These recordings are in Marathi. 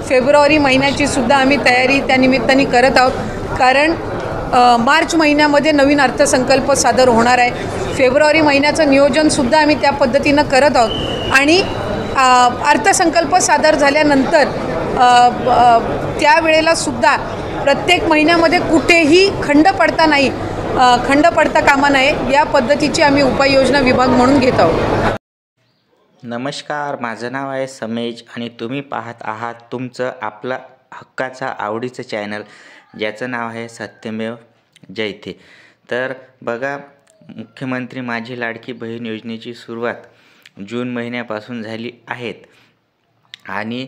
फेब्रुवारी महिन्याची सुद्धा आम्ही तयारी त्या निमित्ताने करत आहोत, कारण मार्च महिन्यामध्ये नवीन अर्थसंकल्प सादर होणार आहे। फेब्रुवारी महिन्याचं नियोजनसुद्धा आम्ही त्या पद्धतीनं करत आहोत आणि अर्थसंकल्प सादर झाल्यानंतर त्यावेळेलासुद्धा प्रत्येक महिन्यामध्ये कुठेही खंड पडता कामा नये या पद्धतीची आम्ही उपाययोजना विभाग म्हणून घेत आहोत। नमस्कार, माझं नाव आहे समेज आणि तुम्ही पाहत आहात तुमचं आपला हक्काचा आवडीचं चॅनल, ज्याचं नाव आहे सत्यमेव जयते। तर बघा, मुख्यमंत्री माझी लाडकी बहीण योजनेची सुरुवात जून महिन्यापासून झाली आहेत आणि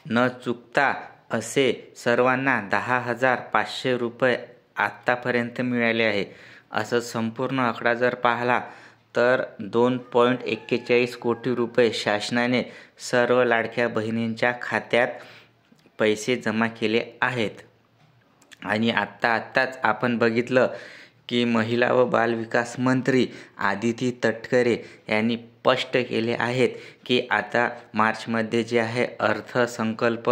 न चुकता असे सर्वांना 10,500 रुपये आत्तापर्यंत मिळाले आहे। असं संपूर्ण आकडा जर पाहिला तर 2.41 कोटी रुपये शासनाने सर्व लाडक्या बहिणींच्या खात्यात पैसे जमा केले आहेत। आणि आत्ताच आपण बघितलं की महिला व बालविकास मंत्री आदिती तटकरे यांनी स्पष्ट केले आहेत की आता मार्चमध्ये जे आहे अर्थसंकल्प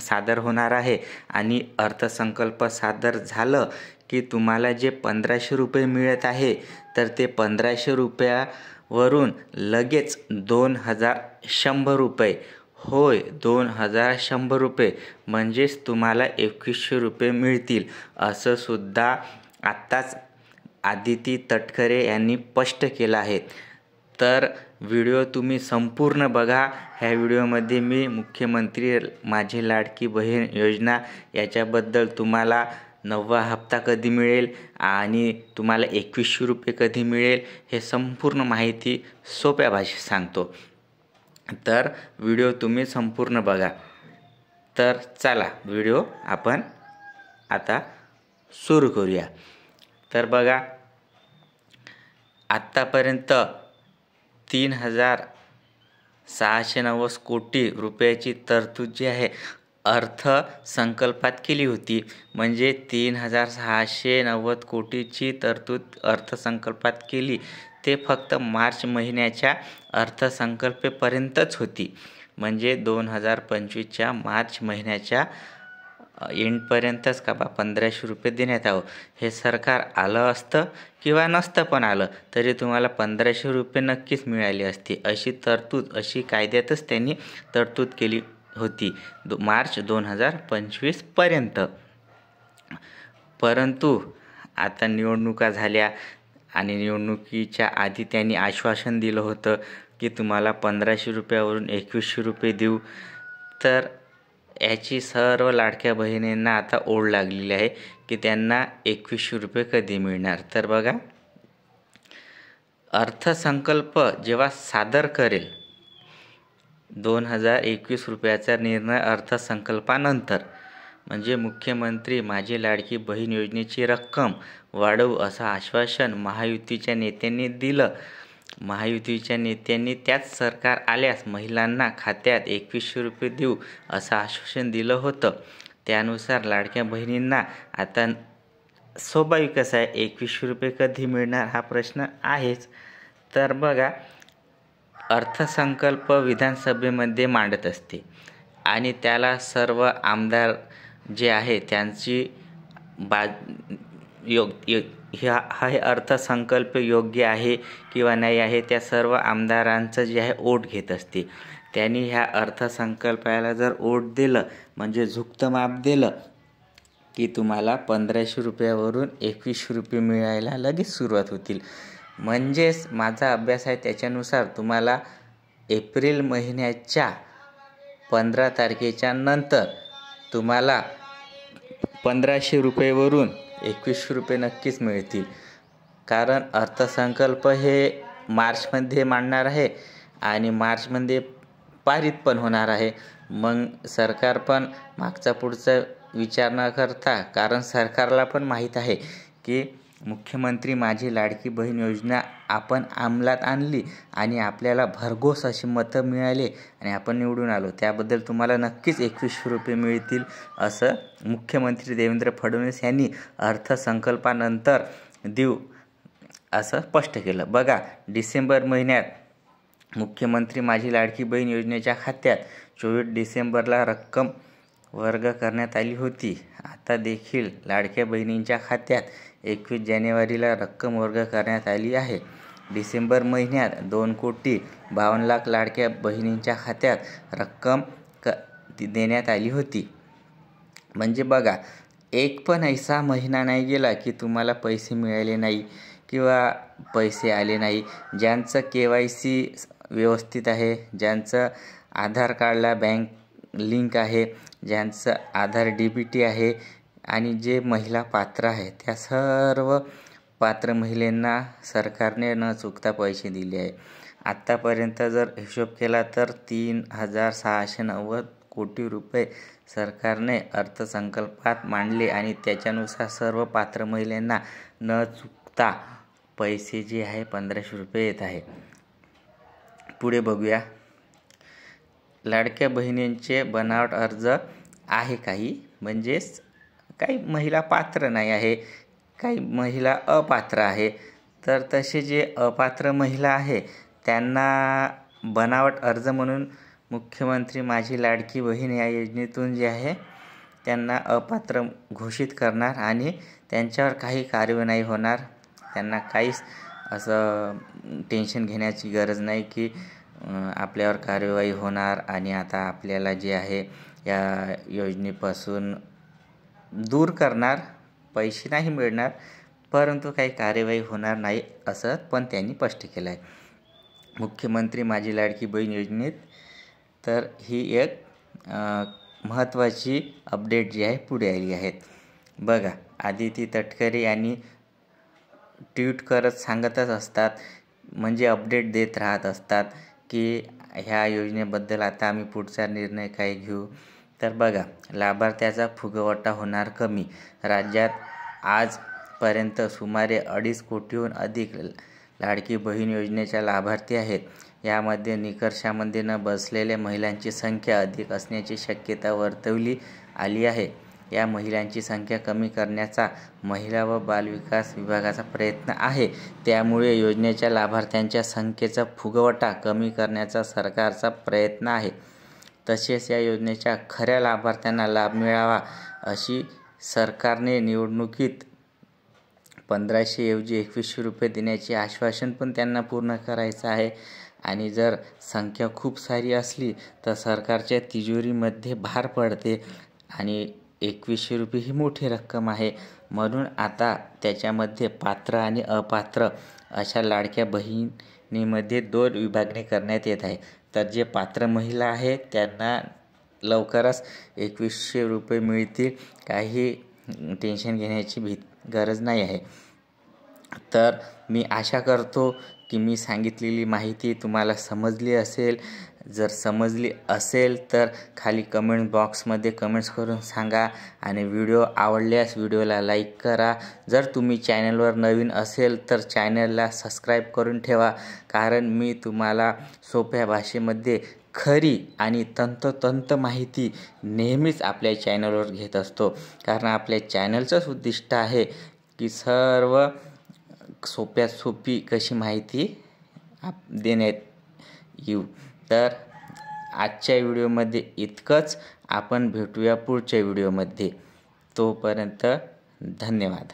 सादर होणार आहे आणि अर्थसंकल्प सादर झालं की तुम्हाला जे 1,500 रुपये मिळत आहे तर ते 1,500 रुपयावरून लगेच 2,100 रुपये, होय 2,100 रुपये म्हणजेच तुम्हाला 2,100 रुपये मिळतील, असं सुद्धा आत्ताच आदिती तटकरे यांनी स्पष्ट केलं आहे। तर व्हिडिओ तुम्ही संपूर्ण बघा। ह्या व्हिडिओमध्ये मी मुख्यमंत्री माझी लाडकी बहीण योजना याच्याबद्दल तुम्हाला 9वा हप्ता कधी मिळेल आणि तुम्हाला 2,100 रुपये कधी मिळेल हे संपूर्ण माहिती सोप्या भाषेत सांगतो। तर व्हिडिओ तुम्ही संपूर्ण बघा। तर चला व्हिडिओ आपण आता सुरू करूया। तर बघा, आत्तापर्यंत 3,690 कोटी रुपयाची तरतूद जी आहे अर्थसंकल्पात केली होती। म्हणजे 3,690 कोटीची तरतूद अर्थसंकल्पात केली, ते फक्त मार्च महिन्याच्या अर्थसंकल्पापर्यंतच होती। म्हणजे 2025च्या मार्च महिन्याच्या एंडपर्यंतच का 1,500 रुपये देण्यात आलं। हे सरकार आलं असतं किंवा नसतं पण आलं तरी तुम्हाला 1,500 रुपये नक्कीच मिळाले असते, अशी कायद्यातच त्यांनी तरतूद केली होती मार्च 2025 पर्यंत। परंतु आता निवडणुका झाल्या आणि निवडणुकीच्या आधी त्यांनी आश्वासन दिलं होतं की तुम्हाला 1,500 रुपयावरून 2,100 रुपये देऊ। तर याची सर्व लाडक्या बहिणींना आता ओढ लागलेली आहे की त्यांना 2,100 रुपये कधी मिळणार। तर बघा, अर्थसंकल्प जेव्हा सादर करेल 2,021 रुपयाचा निर्णय अर्थसंकल्पानंतर, म्हणजे मुख्यमंत्री माझी लाडकी बहीण योजनेची रक्कम वाढवू असं आश्वासन महायुतीच्या नेत्यांनी दिलं। महायुतीच्या नेत्यांनी त्याच सरकार आल्यास महिलांना खात्यात 2,100 रुपये देऊ असं आश्वासन दिलं होतं। त्यानुसार लाडक्या बहिणींना आता स्वाभाविकच आहे 2,100 रुपये कधी मिळणार हा प्रश्न आहेच। तर बघा, अर्थसंकल्प विधानसभेमध्ये मांडत असते आणि त्याला सर्व आमदार जे आहे त्यांची हा अर्थसंकल्प योग्य आहे किंवा नाही आहे त्या सर्व आमदारांचं जे आहे ओट घेत असते। त्यांनी ह्या अर्थसंकल्पाला जर ओट दिलं म्हणजे झुकतं माप दिलं की तुम्हाला 1,500 रुपयावरून 2,100 रुपये मिळायला लगेच सुरुवात होतील। म्हणजेच माझा अभ्यास आहे त्याच्यानुसार तुम्हाला एप्रिल महिन्याच्या 15 तारखेच्या नंतर तुम्हाला 1,500 रुपयेवरून 2,100 रुपये नक्कीच मिळतील। कारण अर्थसंकल्प हे मार्चमध्ये मांडणार आहे आणि मार्चमध्ये पारित पण होणार आहे। मग सरकार पण मागचा पुढचा विचार न करता, कारण सरकारला पण माहीत आहे की मुख्यमंत्री माझी लाडकी बहीण योजना आपण अंमलात आणली आणि आपल्याला भरघोस अशी मतं मिळाली आणि आपण निवडून आलो, त्याबद्दल तुम्हाला नक्कीच 2,100 रुपये मिळतील असं मुख्यमंत्री देवेंद्र फडणवीस यांनी अर्थसंकल्पानंतर देऊ असं स्पष्ट केलं। बघा, डिसेंबर महिन्यात मुख्यमंत्री माझी लाडकी बहीण योजनेच्या खात्यात 24 डिसेंबरला रक्कम वर्ग करण्यात आली होती. आता देखील लाडक्या बहिणींच्या खात्यात 21 जानेवारीला रक्कम वर्ग करण्यात आली आहे. डिसेंबर महिन्यात 2,52,00,000 लाडक्या बहिणींच्या खात्यात रक्कम देण्यात आली होती. म्हणजे बघा, एक पण ऐसा महिना नाही गेला की तुम्हाला पैसे मिळाले नाही किंवा पैसे आले नाही. ज्यांचं KYC व्यवस्थित आहे, ज्यांचं आधार कार्डला बँक लिंक आहे, ज्यांचं आधार DBT आहे आणि जे महिला पात्र आहे, त्या सर्व पात्र महिलांना सरकारने न चुकता पैसे दिले आहे. आत्तापर्यंत जर हिशोब केला तर 3,690 कोटी रुपये सरकारने अर्थसंकल्पात मांडले आणि त्याच्यानुसार सर्व पात्र महिलांना न चुकता पैसे जे आहे 1,500 रुपये येत आहे. पुढे बघूया. लाडक्या बहिणींचे बनावट अर्ज आहे काही, म्हणजेच काही महिला पात्र नाही आहे, काही महिला अपात्र आहे. तर तसे जे अपात्र महिला आहे त्यांना बनावट अर्ज म्हणून मुख्यमंत्री माझी लाडकी बहीण या योजनेतून जे आहे त्यांना अपात्र घोषित करणार आणि त्यांच्यावर काही कार्यवाही नाही होणार. त्यांना काहीच असं टेन्शन घेण्याची गरज नाही की आपल्यावर कार्यवाही होणार आणि आता आपल्याला जे आहे या योजनेपासून दूर करणार, पैसे नाही मिळणार, परंतु काही कार्यवाही होणार नाही असं पण त्यांनी स्पष्ट केलं आहे. मुख्यमंत्री माझी लाडकी बहीण योजनेत तर ही एक महत्त्वाची अपडेट जी आहे पुढे आली आहेत. बघा, आदिती तटकरे यांनी ट्विट करत सांगतच असतात, म्हणजे अपडेट देत राहत असतात की ह्या योजनेबद्दल आता आम्ही पुढचा निर्णय काय घेऊ. तर बघा, लाभार्थ्याचा फुगवटा होणार कमी. राज्यात आजपर्यंत सुमारे 2.5 कोटीहून अधिक लाडकी बहीण योजनेच्या लाभार्थी आहेत. यामध्ये निकषामध्ये न बसलेल्या महिलांची संख्या अधिक असण्याची शक्यता वर्तवली आली आहे. या महिलांची संख्या कमी करण्याचा महिला व बालविकास विभागाचा प्रयत्न आहे. त्यामुळे योजनेच्या लाभार्थ्यांच्या संख्येचा फुगवटा कमी करण्याचा सरकारचा प्रयत्न आहे. तसेच या योजनेच्या खऱ्या लाभार्थ्यांना लाभ मिळावा अशी सरकारने निवडणुकीत 1,500 ऐवजी 2,100 रुपये देण्याचे आश्वासन पण त्यांना पूर्ण करायचं आहे. आणि जर संख्या खूप सारी असली तर सरकारच्या तिजोरीमध्ये भार पडते आणि 2,100 रुपये ही मोठी रक्कम आहे. म्हणून आता त्याच्यामध्ये पात्र आणि अपात्र अशा लाडक्या बहिणीमध्ये 2 विभागणी करण्यात येत आहे. तर जे पात्र महिला आहेत त्यांना लवकरच 2,100 रुपये मिळतील, काही टेन्शन घेण्याची गरज नाही आहे. तर मी आशा करतो की मी सांगितलेली माहिती तुम्हाला समजली असेल. जर समजली असेल तर खाली कमेंट बॉक्समध्ये कमेंट्स करून सांगा आणि व्हिडिओ आवडल्यास व्हिडिओला लाईक करा. जर तुम्ही चॅनलवर नवीन असेल तर चॅनलला सबस्क्राईब करून ठेवा, कारण मी तुम्हाला सोप्या भाषेमध्ये खरी आणि तंतोतंत माहिती नेहमीच आपल्या चॅनलवर घेत असतो. कारण आपल्या चॅनलचंच उद्दिष्ट आहे की सर्व सोप्यात सोपी कशी माहिती देण्यात येऊ. तर आजच्या व्हिडिओमध्ये इतकंच. आपण भेटूया पुढच्या व्हिडिओमध्ये. तोपर्यंत धन्यवाद.